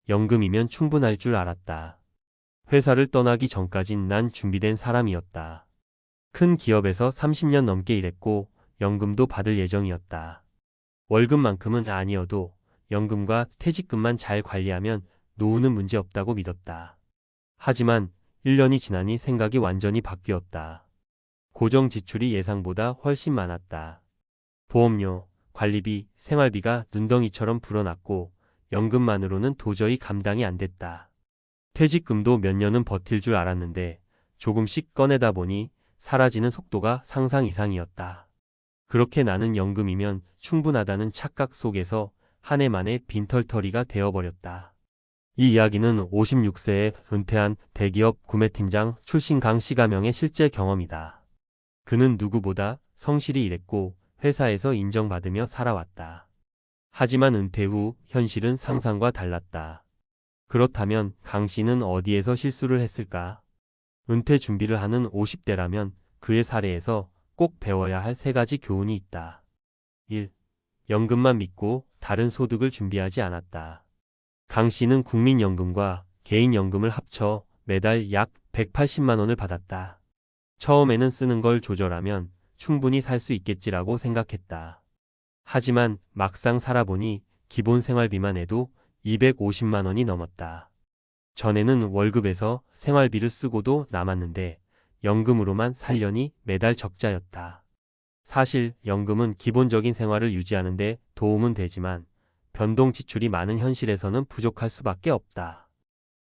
연금이면 충분할 줄 알았다. 회사를 떠나기 전까진 난 준비된 사람이었다. 큰 기업에서 30년 넘게 일했고 연금도 받을 예정이었다. 월급만큼은 아니어도 연금과 퇴직금만 잘 관리하면 노후는 문제없다고 믿었다. 하지만 1년이 지나니 생각이 완전히 바뀌었다. 고정 지출이 예상보다 훨씬 많았다. 보험료, 관리비, 생활비가 눈덩이처럼 불어났고 연금만으로는 도저히 감당이 안 됐다. 퇴직금도 몇 년은 버틸 줄 알았는데 조금씩 꺼내다 보니 사라지는 속도가 상상 이상이었다. 그렇게 나는 연금이면 충분하다는 착각 속에서 한 해 만에 빈털터리가 되어버렸다. 이 이야기는 56세에 은퇴한 대기업 구매팀장 출신 강 씨가명의 실제 경험이다. 그는 누구보다 성실히 일했고 회사에서 인정받으며 살아왔다. 하지만 은퇴 후 현실은 상상과 달랐다. 그렇다면 강 씨는 어디에서 실수를 했을까? 은퇴 준비를 하는 50대라면 그의 사례에서 꼭 배워야 할 3가지 교훈이 있다. 1. 연금만 믿고 다른 소득을 준비하지 않았다. 강 씨는 국민연금과 개인연금을 합쳐 매달 약 180만 원을 받았다. 처음에는 쓰는 걸 조절하면 충분히 살 수 있겠지라고 생각했다. 하지만 막상 살아보니 기본 생활비만 해도 250만 원이 넘었다. 전에는 월급에서 생활비를 쓰고도 남았는데 연금으로만 살려니 매달 적자였다. 사실 연금은 기본적인 생활을 유지하는 데 도움은 되지만 변동 지출이 많은 현실에서는 부족할 수밖에 없다.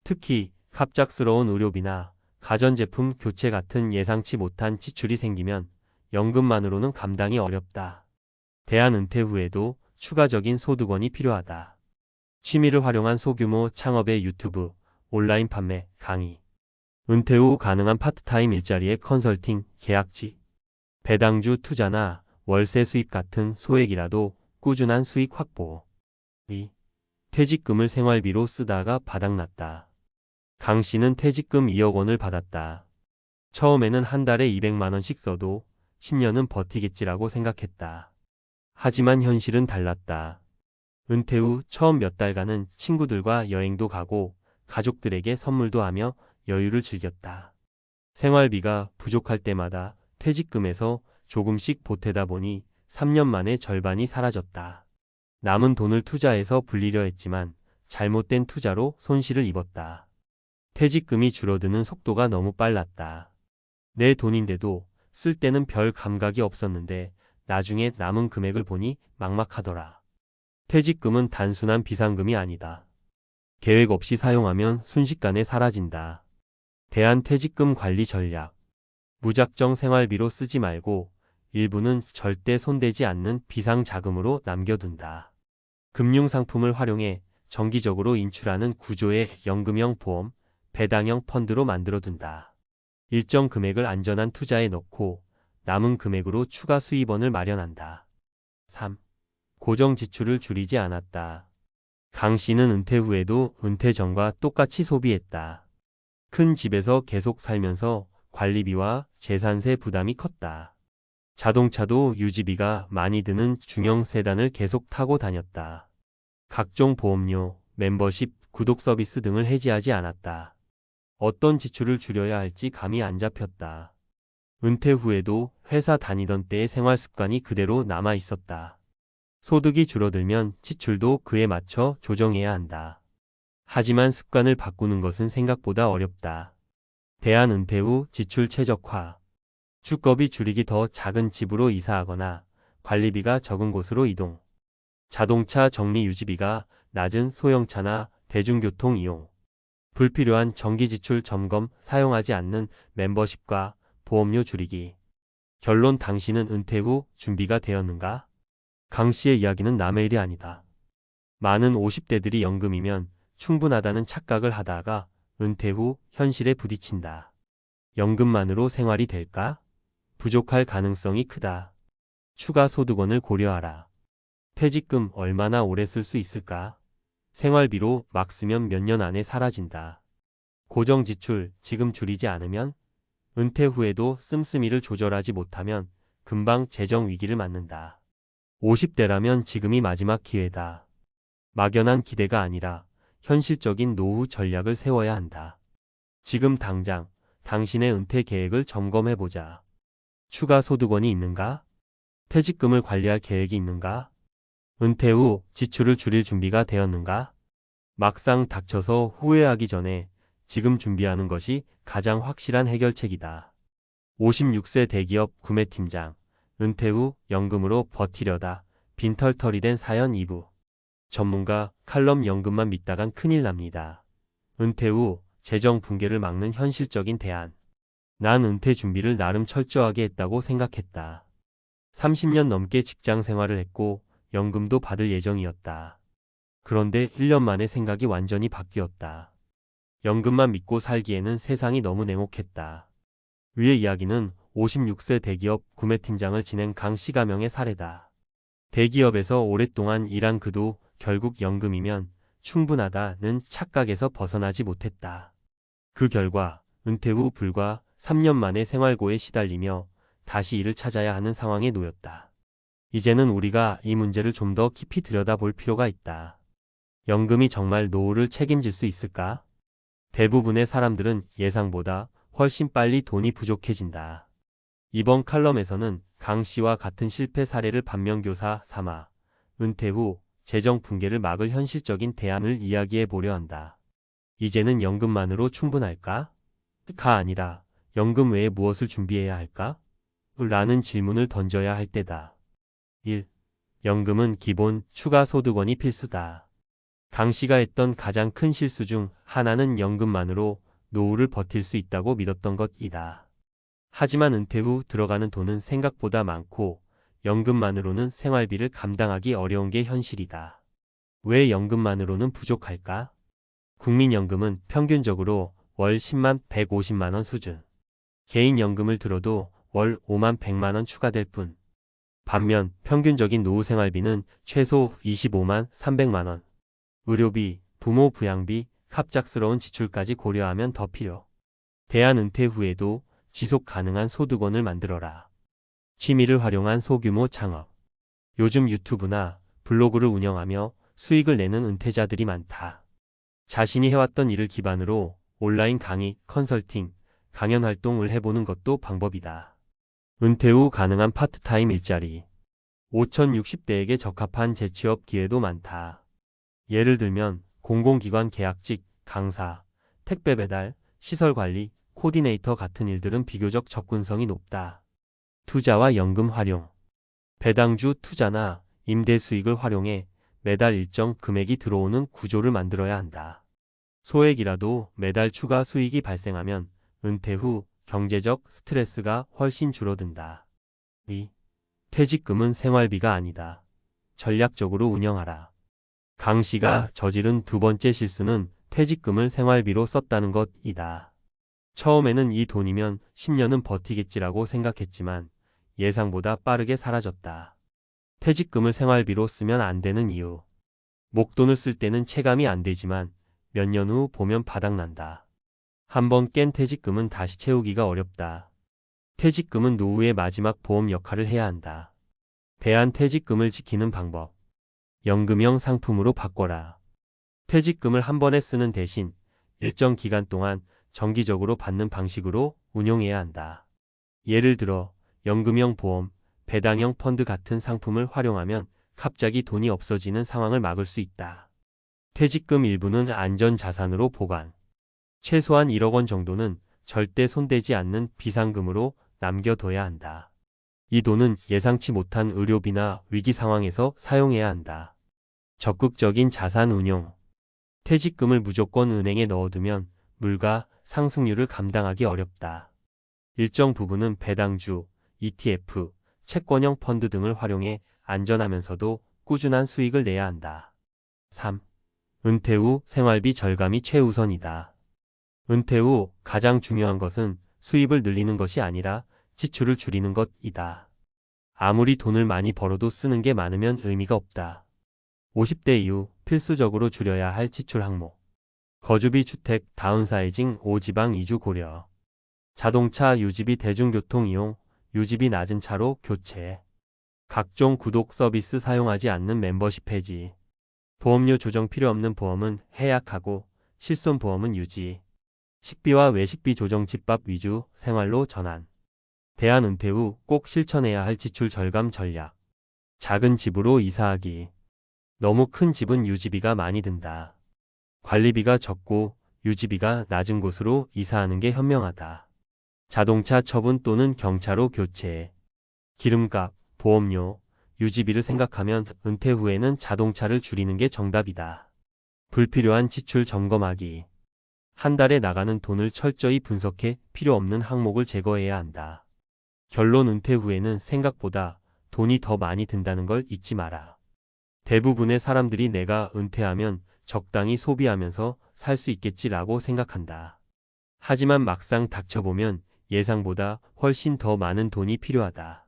특히 갑작스러운 의료비나 가전제품 교체 같은 예상치 못한 지출이 생기면 연금만으로는 감당이 어렵다. 대안 은퇴 후에도 추가적인 소득원이 필요하다. 취미를 활용한 소규모 창업의 유튜브, 온라인 판매, 강의. 은퇴 후 가능한 파트타임 일자리의 컨설팅, 계약직. 배당주 투자나 월세 수입 같은 소액이라도 꾸준한 수익 확보. 2. 퇴직금을 생활비로 쓰다가 바닥났다. 강 씨는 퇴직금 2억 원을 받았다. 처음에는 한 달에 200만 원씩 써도 10년은 버티겠지라고 생각했다. 하지만 현실은 달랐다. 은퇴 후 처음 몇 달간은 친구들과 여행도 가고 가족들에게 선물도 하며 여유를 즐겼다. 생활비가 부족할 때마다 퇴직금에서 조금씩 보태다 보니 3년 만에 절반이 사라졌다. 남은 돈을 투자해서 불리려 했지만 잘못된 투자로 손실을 입었다. 퇴직금이 줄어드는 속도가 너무 빨랐다. 내 돈인데도 쓸 때는 별 감각이 없었는데 나중에 남은 금액을 보니 막막하더라. 퇴직금은 단순한 비상금이 아니다. 계획 없이 사용하면 순식간에 사라진다. 대안퇴직금 관리 전략. 무작정 생활비로 쓰지 말고 일부는 절대 손대지 않는 비상자금으로 남겨둔다. 금융상품을 활용해 정기적으로 인출하는 구조의 연금형 보험, 배당형 펀드로 만들어둔다. 일정 금액을 안전한 투자에 넣고 남은 금액으로 추가 수입원을 마련한다. 3. 고정 지출을 줄이지 않았다. 강 씨는 은퇴 후에도 은퇴 전과 똑같이 소비했다. 큰 집에서 계속 살면서 관리비와 재산세 부담이 컸다. 자동차도 유지비가 많이 드는 중형 세단을 계속 타고 다녔다. 각종 보험료, 멤버십, 구독 서비스 등을 해지하지 않았다. 어떤 지출을 줄여야 할지 감이 안 잡혔다. 은퇴 후에도 회사 다니던 때의 생활 습관이 그대로 남아 있었다. 소득이 줄어들면 지출도 그에 맞춰 조정해야 한다. 하지만 습관을 바꾸는 것은 생각보다 어렵다. 대안 은퇴 후 지출 최적화. 주거비 줄이기 더 작은 집으로 이사하거나 관리비가 적은 곳으로 이동. 자동차 정리 유지비가 낮은 소형차나 대중교통 이용. 불필요한 정기 지출 점검 사용하지 않는 멤버십과 보험료 줄이기. 결론 당신은 은퇴 후 준비가 되었는가? 강 씨의 이야기는 남의 일이 아니다. 많은 50대들이 연금이면 충분하다는 착각을 하다가 은퇴 후 현실에 부딪힌다. 연금만으로 생활이 될까? 부족할 가능성이 크다. 추가 소득원을 고려하라. 퇴직금 얼마나 오래 쓸 수 있을까? 생활비로 막 쓰면 몇 년 안에 사라진다. 고정 지출 지금 줄이지 않으면 은퇴 후에도 씀씀이를 조절하지 못하면 금방 재정 위기를 맞는다. 50대라면 지금이 마지막 기회다. 막연한 기대가 아니라 현실적인 노후 전략을 세워야 한다. 지금 당장 당신의 은퇴 계획을 점검해보자. 추가 소득원이 있는가? 퇴직금을 관리할 계획이 있는가? 은퇴 후 지출을 줄일 준비가 되었는가? 막상 닥쳐서 후회하기 전에 지금 준비하는 것이 가장 확실한 해결책이다. 56세 대기업 구매팀장, 은퇴 후 연금으로 버티려다 빈털터리 된 사연 2부. 전문가 칼럼 연금만 믿다간 큰일 납니다. 은퇴 후 재정 붕괴를 막는 현실적인 대안. 난 은퇴 준비를 나름 철저하게 했다고 생각했다. 30년 넘게 직장 생활을 했고 연금도 받을 예정이었다. 그런데 1년 만에 생각이 완전히 바뀌었다. 연금만 믿고 살기에는 세상이 너무 냉혹했다. 위의 이야기는 56세 대기업 구매팀장을 지낸 강 씨가명의 사례다. 대기업에서 오랫동안 일한 그도 결국 연금이면 충분하다는 착각에서 벗어나지 못했다. 그 결과 은퇴 후 불과 3년 만에 생활고에 시달리며 다시 일을 찾아야 하는 상황에 놓였다. 이제는 우리가 이 문제를 좀 더 깊이 들여다볼 필요가 있다. 연금이 정말 노후를 책임질 수 있을까? 대부분의 사람들은 예상보다 훨씬 빨리 돈이 부족해진다. 이번 칼럼에서는 강 씨와 같은 실패 사례를 반면교사 삼아 은퇴 후 재정 붕괴를 막을 현실적인 대안을 이야기해 보려 한다. 이제는 연금만으로 충분할까? 가 아니라 연금 외에 무엇을 준비해야 할까? 라는 질문을 던져야 할 때다. 1. 연금은 기본, 추가 소득원이 필수다. 강 씨가 했던 가장 큰 실수 중 하나는 연금만으로 노후를 버틸 수 있다고 믿었던 것이다. 하지만 은퇴 후 들어가는 돈은 생각보다 많고 연금만으로는 생활비를 감당하기 어려운 게 현실이다. 왜 연금만으로는 부족할까? 국민연금은 평균적으로 월 10만 150만 원 수준. 개인연금을 들어도 월 5만 100만 원 추가될 뿐. 반면 평균적인 노후 생활비는 최소 25만 300만 원. 의료비, 부모 부양비, 갑작스러운 지출까지 고려하면 더 필요. 대안 은퇴 후에도 지속 가능한 소득원을 만들어라. 취미를 활용한 소규모 창업. 요즘 유튜브나 블로그를 운영하며 수익을 내는 은퇴자들이 많다. 자신이 해왔던 일을 기반으로 온라인 강의, 컨설팅, 강연 활동을 해보는 것도 방법이다. 은퇴 후 가능한 파트타임 일자리. 5060대에게 적합한 재취업 기회도 많다. 예를 들면 공공기관 계약직, 강사, 택배 배달, 시설관리, 코디네이터 같은 일들은 비교적 접근성이 높다. 투자와 연금 활용. 배당주 투자나 임대 수익을 활용해 매달 일정 금액이 들어오는 구조를 만들어야 한다. 소액이라도 매달 추가 수익이 발생하면 은퇴 후 경제적 스트레스가 훨씬 줄어든다. 2. 퇴직금은 생활비가 아니다. 전략적으로 운영하라. 강 씨가 저지른 두 번째 실수는 퇴직금을 생활비로 썼다는 것이다. 처음에는 이 돈이면 10년은 버티겠지라고 생각했지만 예상보다 빠르게 사라졌다. 퇴직금을 생활비로 쓰면 안 되는 이유. 목돈을 쓸 때는 체감이 안 되지만 몇 년 후 보면 바닥난다. 한번 깬 퇴직금은 다시 채우기가 어렵다. 퇴직금은 노후의 마지막 보험 역할을 해야 한다. 대안 퇴직금을 지키는 방법. 연금형 상품으로 바꿔라. 퇴직금을 한 번에 쓰는 대신 일정 기간 동안 정기적으로 받는 방식으로 운용해야 한다. 예를 들어 연금형 보험, 배당형 펀드 같은 상품을 활용하면 갑자기 돈이 없어지는 상황을 막을 수 있다. 퇴직금 일부는 안전자산으로 보관. 최소한 1억 원 정도는 절대 손대지 않는 비상금으로 남겨둬야 한다. 이 돈은 예상치 못한 의료비나 위기 상황에서 사용해야 한다. 적극적인 자산 운용. 퇴직금을 무조건 은행에 넣어두면 물가 상승률을 감당하기 어렵다. 일정 부분은 배당주, ETF, 채권형 펀드 등을 활용해 안전하면서도 꾸준한 수익을 내야 한다. 3. 은퇴 후 생활비 절감이 최우선이다. 은퇴 후 가장 중요한 것은 수입을 늘리는 것이 아니라 지출을 줄이는 것이다. 아무리 돈을 많이 벌어도 쓰는 게 많으면 의미가 없다. 50대 이후 필수적으로 줄여야 할 지출 항목. 거주비 주택 다운사이징 5지방 이주 고려. 자동차 유지비 대중교통 이용, 유지비 낮은 차로 교체. 각종 구독 서비스 사용하지 않는 멤버십 해지. 보험료 조정 필요 없는 보험은 해약하고 실손보험은 유지. 식비와 외식비 조정 집밥 위주 생활로 전환. 대안 은퇴 후 꼭 실천해야 할 지출 절감 전략. 작은 집으로 이사하기. 너무 큰 집은 유지비가 많이 든다. 관리비가 적고 유지비가 낮은 곳으로 이사하는 게 현명하다. 자동차 처분 또는 경차로 교체. 기름값, 보험료, 유지비를 생각하면 은퇴 후에는 자동차를 줄이는 게 정답이다. 불필요한 지출 점검하기. 한 달에 나가는 돈을 철저히 분석해 필요 없는 항목을 제거해야 한다. 결론 은퇴 후에는 생각보다 돈이 더 많이 든다는 걸 잊지 마라. 대부분의 사람들이 내가 은퇴하면 적당히 소비하면서 살 수 있겠지라고 생각한다. 하지만 막상 닥쳐보면 예상보다 훨씬 더 많은 돈이 필요하다.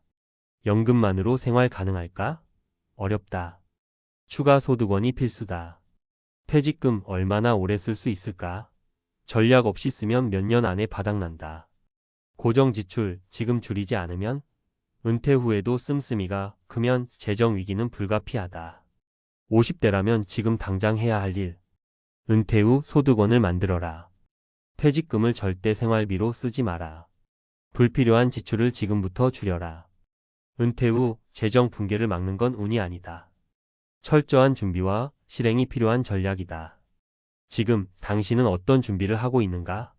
연금만으로 생활 가능할까? 어렵다. 추가 소득원이 필수다. 퇴직금 얼마나 오래 쓸 수 있을까? 전략 없이 쓰면 몇 년 안에 바닥난다. 고정 지출 지금 줄이지 않으면 은퇴 후에도 씀씀이가 크면 재정 위기는 불가피하다. 50대라면 지금 당장 해야 할 일. 은퇴 후 소득원을 만들어라. 퇴직금을 절대 생활비로 쓰지 마라. 불필요한 지출을 지금부터 줄여라. 은퇴 후 재정 붕괴를 막는 건 운이 아니다. 철저한 준비와 실행이 필요한 전략이다. 지금 당신은 어떤 준비를 하고 있는가?